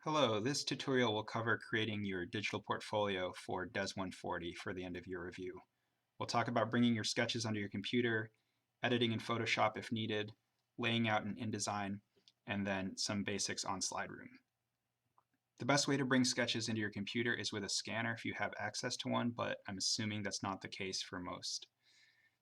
Hello, this tutorial will cover creating your digital portfolio for DES140 for the end of year review. We'll talk about bringing your sketches onto your computer, editing in Photoshop if needed, laying out in InDesign, and then some basics on SlideRoom. The best way to bring sketches into your computer is with a scanner if you have access to one, but I'm assuming that's not the case for most.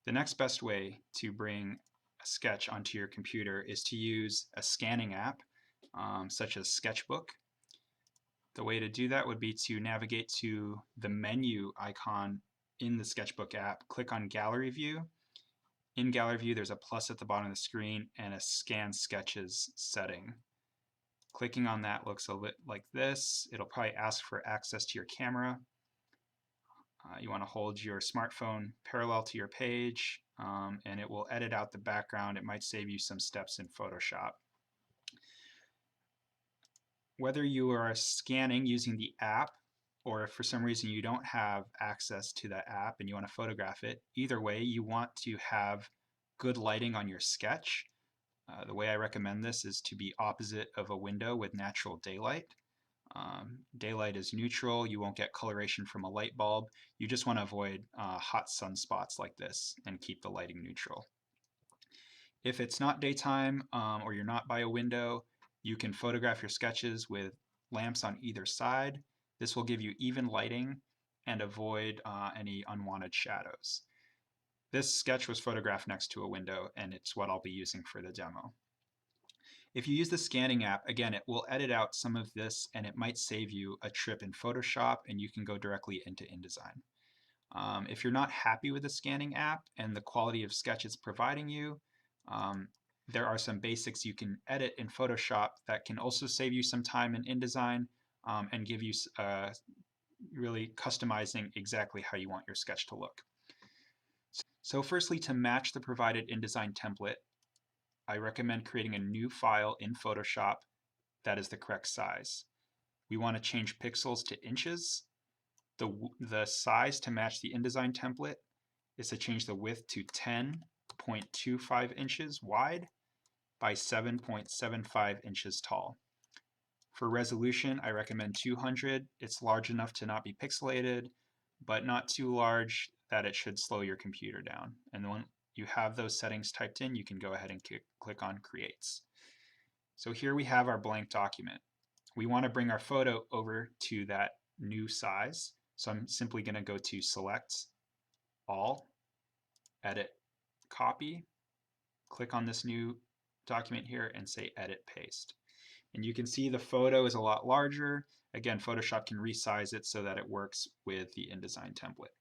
The next best way to bring a sketch onto your computer is to use a scanning app, such as Sketchbook. The way to do that would be to navigate to the menu icon in the Sketchbook app, click on Gallery View. In Gallery View, there's a plus at the bottom of the screen and a Scan Sketches setting. Clicking on that looks a bit like this. It'll probably ask for access to your camera. You want to hold your smartphone parallel to your page, and it will edit out the background. It might save you some steps in Photoshop. Whether you are scanning using the app or if for some reason you don't have access to that app and you want to photograph it, either way you want to have good lighting on your sketch. The way I recommend this is to be opposite of a window with natural daylight. Daylight is neutral, you won't get coloration from a light bulb. You just want to avoid hot sunspots like this and keep the lighting neutral. If it's not daytime or you're not by a window, you can photograph your sketches with lamps on either side. This will give you even lighting and avoid any unwanted shadows. This sketch was photographed next to a window, and it's what I'll be using for the demo. If you use the scanning app, again, it will edit out some of this and it might save you a trip in Photoshop and you can go directly into InDesign. If you're not happy with the scanning app and the quality of sketch it's providing you, there are some basics you can edit in Photoshop that can also save you some time in InDesign and give you really customizing exactly how you want your sketch to look. So firstly, to match the provided InDesign template, I recommend creating a new file in Photoshop that is the correct size. We want to change pixels to inches. The size to match the InDesign template is to change the width to 10.25 inches wide by 7.75 inches tall. For resolution, I recommend 200. It's large enough to not be pixelated, but not too large that it should slow your computer down. And when you have those settings typed in, you can go ahead and click on Creates. So here we have our blank document. We want to bring our photo over to that new size. So I'm simply going to go to Select, All, Edit, Copy, click on this new document here and say Edit Paste. And you can see the photo is a lot larger. Again, Photoshop can resize it so that it works with the InDesign template.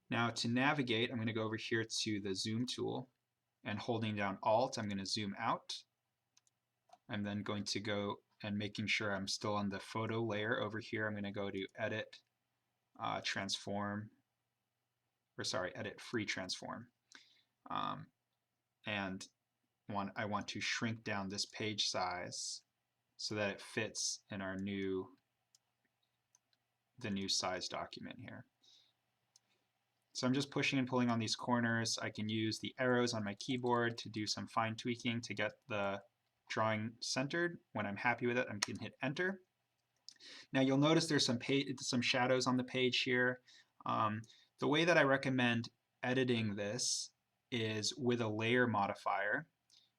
Now to navigate, I'm going to go over here to the Zoom tool and holding down Alt, I'm going to zoom out. I'm then going to go and making sure I'm still on the photo layer over here, I'm going to go to Edit, Transform, or sorry, Edit Free Transform. And I want to shrink down this page size so that it fits in our the new size document here. So I'm just pushing and pulling on these corners. I can use the arrows on my keyboard to do some fine tweaking to get the drawing centered. When I'm happy with it, I can hit Enter. Now you'll notice there's some shadows on the page here. The way that I recommend editing this is with a layer modifier.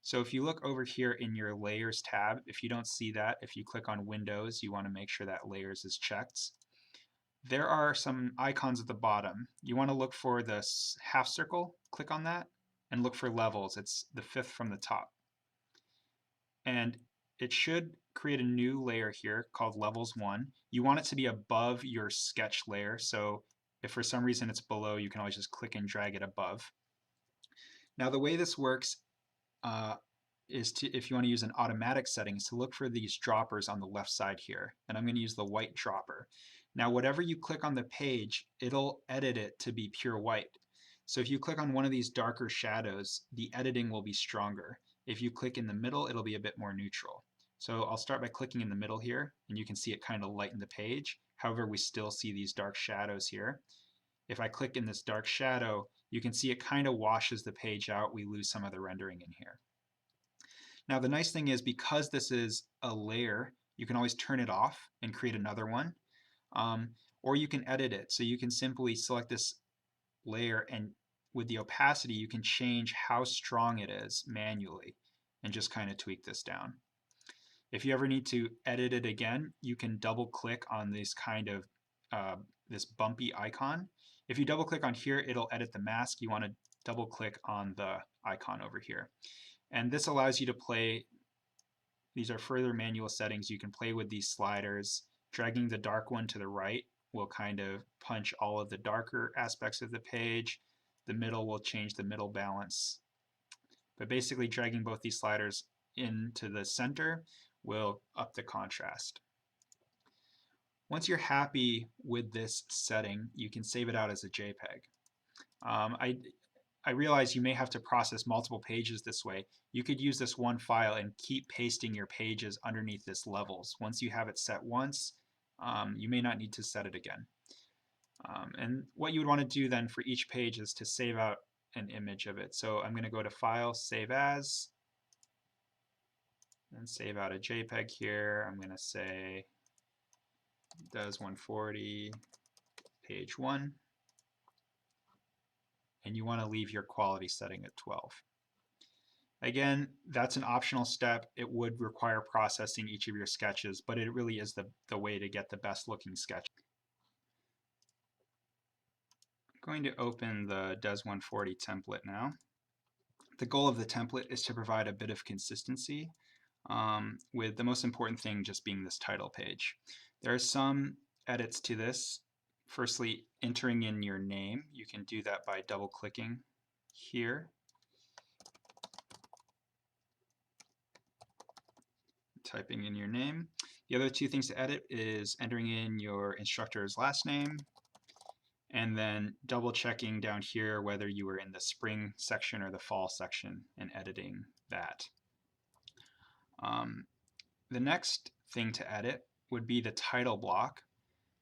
So if you look over here in your Layers tab, if you don't see that, if you click on Windows, you want to make sure that Layers is checked. There are some icons at the bottom. You want to look for this half circle, click on that, and look for levels. It's the fifth from the top. And it should create a new layer here called Levels 1. You want it to be above your sketch layer, so if for some reason it's below, you can always just click and drag it above. Now the way this works is to, if you want to use an automatic setting, is to look for these droppers on the left side here. And I'm going to use the white dropper. Now whatever you click on the page, it'll edit it to be pure white. So if you click on one of these darker shadows, the editing will be stronger. If you click in the middle, it'll be a bit more neutral. So I'll start by clicking in the middle here, and you can see it kind of lighten the page. However, we still see these dark shadows here. If I click in this dark shadow, you can see it kind of washes the page out. We lose some of the rendering in here. Now the nice thing is, because this is a layer, you can always turn it off and create another one. Or you can edit it. So you can simply select this layer, and with the opacity, you can change how strong it is manually and just kind of tweak this down. If you ever need to edit it again, you can double click on this kind of this bumpy icon. If you double click on here, it'll edit the mask. You want to double click on the icon over here. And this allows you to play. These are further manual settings. You can play with these sliders. Dragging the dark one to the right will kind of punch all of the darker aspects of the page. The middle will change the middle balance. But basically dragging both these sliders into the center will up the contrast. Once you're happy with this setting, you can save it out as a JPEG. I realize you may have to process multiple pages this way. You could use this one file and keep pasting your pages underneath this levels. Once you have it set once, you may not need to set it again. And what you would want to do then for each page is to save out an image of it. So I'm going to go to File, Save As, and save out a JPEG here. I'm going to say DES140, page 1. And you want to leave your quality setting at 12. Again, that's an optional step. It would require processing each of your sketches, but it really is the way to get the best looking sketch. I'm going to open the DES140 template now. The goal of the template is to provide a bit of consistency, with the most important thing just being this title page. There are some edits to this. Firstly, entering in your name. You can do that by double clicking here. Typing in your name. The other two things to edit is entering in your instructor's last name and then double checking down here whether you were in the spring section or the fall section and editing that. The next thing to edit would be the title block.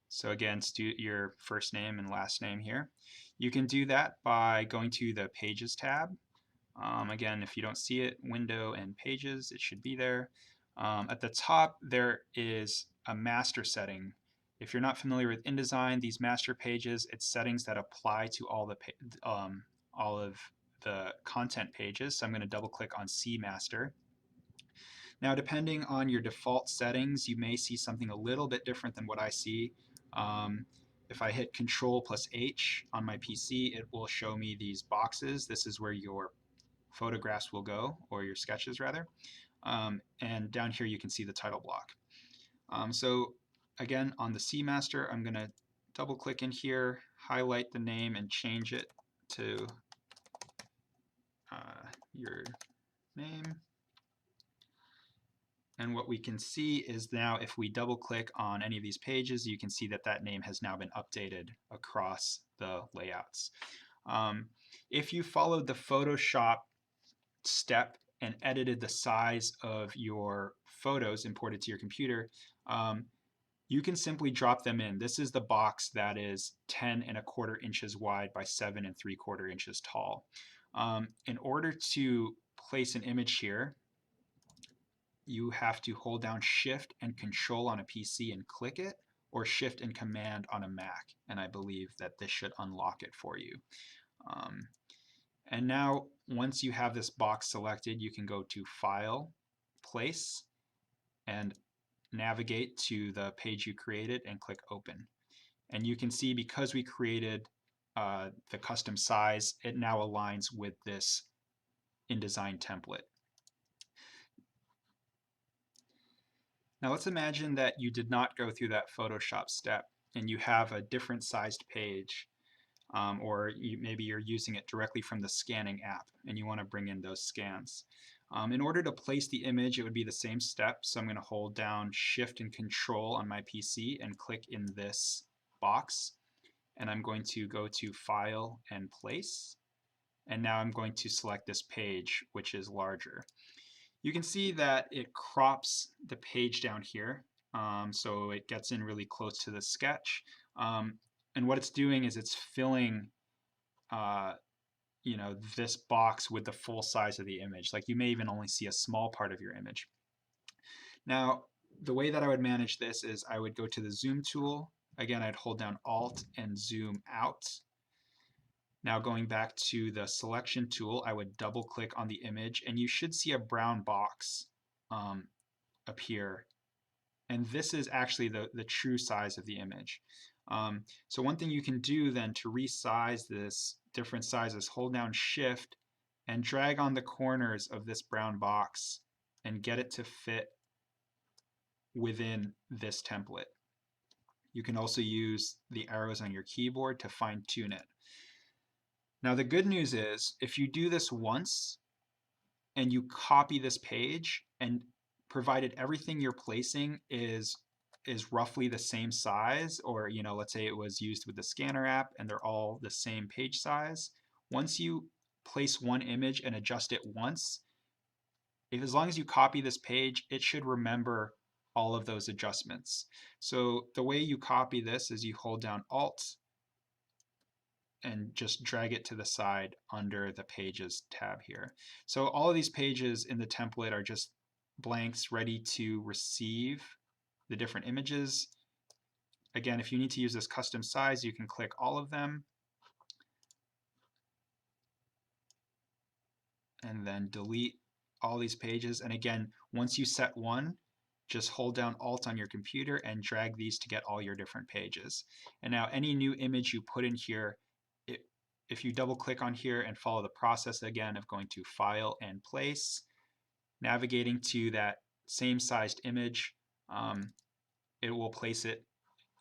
So again, your first name and last name here. You can do that by going to the Pages tab. Again, if you don't see it, Window and Pages, it should be there. At the top, there is a master setting. If you're not familiar with InDesign, these master pages, it's settings that apply to all of the content pages. So I'm going to double click on See Master. Now, depending on your default settings, you may see something a little bit different than what I see. If I hit Control plus H on my PC, it will show me these boxes. This is where your photographs will go, or your sketches rather. And down here you can see the title block. So again, on the C master, I'm going to double click in here, highlight the name, and change it to your name. And what we can see is now if we double click on any of these pages, you can see that that name has now been updated across the layouts. If you followed the Photoshop step and edited the size of your photos imported to your computer, you can simply drop them in. This is the box that is 10¼ inches wide by 7¾ inches tall. In order to place an image here, you have to hold down Shift and Control on a PC and click it, or Shift and Command on a Mac, and I believe that this should unlock it for you. And now, once you have this box selected, you can go to File, Place, and navigate to the page you created and click Open. And you can see because we created the custom size, it now aligns with this InDesign template. Now let's imagine that you did not go through that Photoshop step and you have a different sized page, or maybe you're using it directly from the scanning app and you want to bring in those scans. In order to place the image, it would be the same step. So I'm going to hold down Shift and Control on my PC and click in this box. And I'm going to go to File and Place. And now I'm going to select this page, which is larger. You can see that it crops the page down here. So it gets in really close to the sketch. And what it's doing is it's filling this box with the full size of the image. Like you may even only see a small part of your image. Now, the way that I would manage this is I would go to the zoom tool. Again, I'd hold down Alt and zoom out. Now going back to the selection tool, I would double click on the image and you should see a brown box appear. And this is actually the true size of the image. So one thing you can do then to resize this different sizes, hold down Shift and drag on the corners of this brown box and get it to fit within this template. You can also use the arrows on your keyboard to fine tune it. Now the good news is if you do this once and you copy this page, and provided everything you're placing is roughly the same size, or let's say it was used with the scanner app and they're all the same page size, once you place one image and adjust it once, as long as you copy this page, it should remember all of those adjustments. So the way you copy this is you hold down Alt and just drag it to the side under the Pages tab here. So all of these pages in the template are just blanks ready to receive the different images. Again, if you need to use this custom size, you can click all of them and then delete all these pages. And again, once you set one, just hold down Alt on your computer and drag these to get all your different pages. And now any new image you put in here, if you double click on here and follow the process again of going to File and Place, navigating to that same sized image, it will place it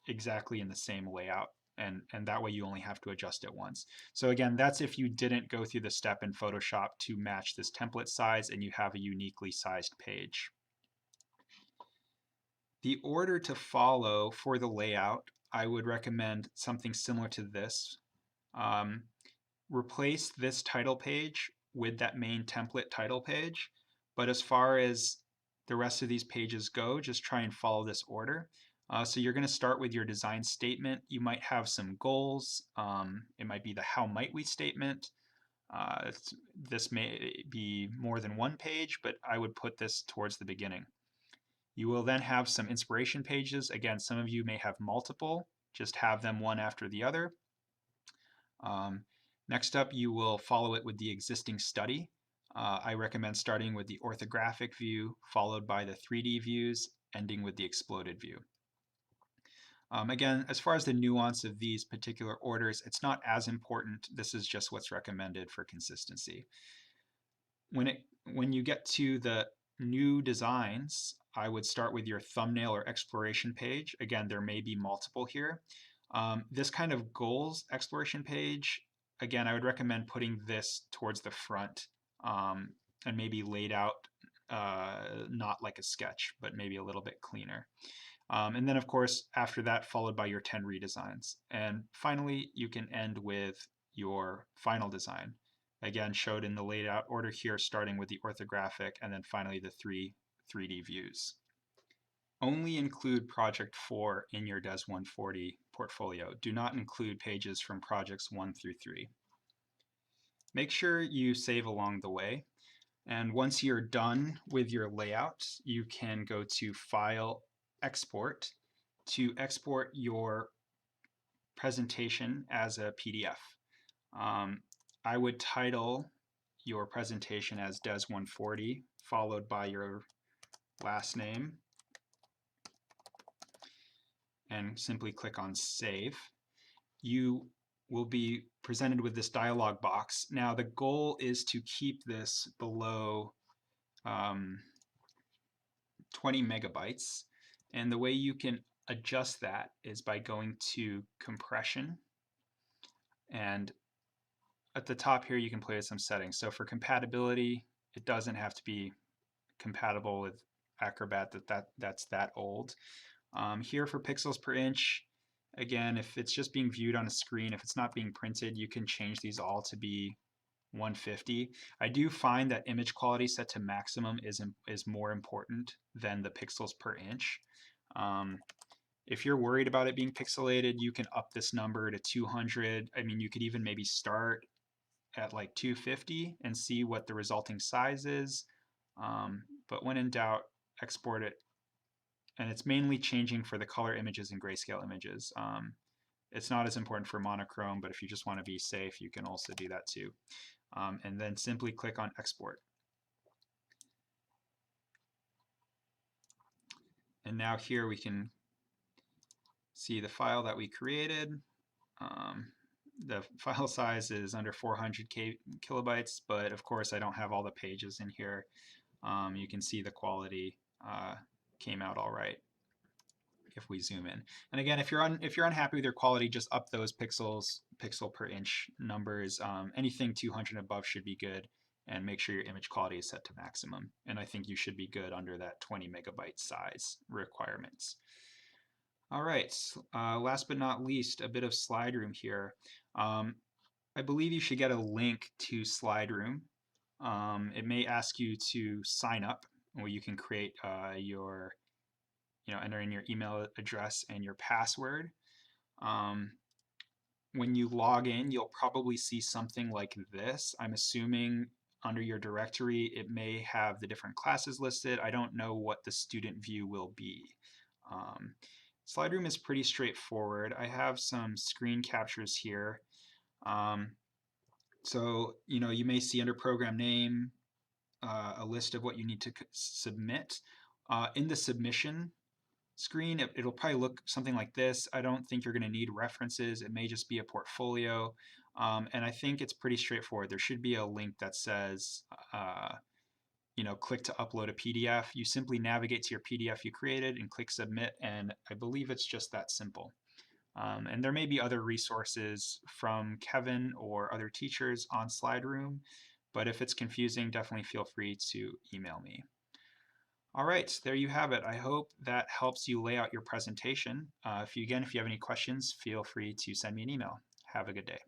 exactly in the same layout. And that way you only have to adjust it once. So again, that's if you didn't go through the step in Photoshop to match this template size and you have a uniquely sized page. The order to follow for the layout, I would recommend something similar to this. Replace this title page with that main template title page, but as far as the rest of these pages go, just try and follow this order. So you're going to start with your design statement. You might have some goals. It might be the how might we statement. This may be more than one page, but I would put this towards the beginning. You will then have some inspiration pages. Again, some of you may have multiple. Just have them one after the other. Next up, you will follow it with the existing study. I recommend starting with the orthographic view, followed by the 3D views, ending with the exploded view. Again, as far as the nuance of these particular orders, it's not as important. This is just what's recommended for consistency. When you get to the new designs, I would start with your thumbnail or exploration page. Again, there may be multiple here. This kind of goals exploration page, again, I would recommend putting this towards the front and maybe laid out not like a sketch, but maybe a little bit cleaner. And then, of course, after that, followed by your 10 redesigns. And finally, you can end with your final design. Again, showed in the laid out order here, starting with the orthographic and then finally the 3D views. Only include Project 4 in your DES140 portfolio. Do not include pages from Projects 1 through 3. Make sure you save along the way. And once you're done with your layout, you can go to File, Export to export your presentation as a PDF. I would title your presentation as DES140, followed by your last name, and simply click on Save. You will be presented with this dialog box. Now the goal is to keep this below 20 megabytes, and the way you can adjust that is by going to Compression, and at the top here you can play with some settings. So for compatibility, it doesn't have to be compatible with Acrobat, that's that old. Here for pixels per inch, again, if it's just being viewed on a screen, if it's not being printed, you can change these all to be 150. I do find that image quality set to maximum is more important than the pixels per inch. If you're worried about it being pixelated, you can up this number to 200. I mean, you could even maybe start at like 250 and see what the resulting size is. But when in doubt, export it and it's mainly changing for the color images and grayscale images. It's not as important for monochrome, but if you just want to be safe, you can also do that too. And then simply click on export. And now here we can see the file that we created. The file size is under 400 kilobytes, but of course I don't have all the pages in here. You can see the quality came out all right if we zoom in. And again, if you're unhappy with your quality, just up those pixel per inch numbers. Anything 200 above should be good, and make sure your image quality is set to maximum. And I think you should be good under that 20 megabyte size requirements. All right, last but not least, a bit of slide room here. I believe you should get a link to slide room. It may ask you to sign up, where you can create enter in your email address and your password. When you log in, you'll probably see something like this. I'm assuming under your directory, it may have the different classes listed. I don't know what the student view will be. Slide room is pretty straightforward. I have some screen captures here. So, you may see under program name a list of what you need to submit. In the submission screen, it'll probably look something like this. I don't think you're going to need references. It may just be a portfolio. And I think it's pretty straightforward. There should be a link that says, click to upload a PDF. You simply navigate to your PDF you created and click submit. And I believe it's just that simple. And there may be other resources from Kevin or other teachers on SlideRoom, but if it's confusing, definitely feel free to email me. All right, there you have it. I hope that helps you lay out your presentation. If you have any questions, feel free to send me an email. Have a good day.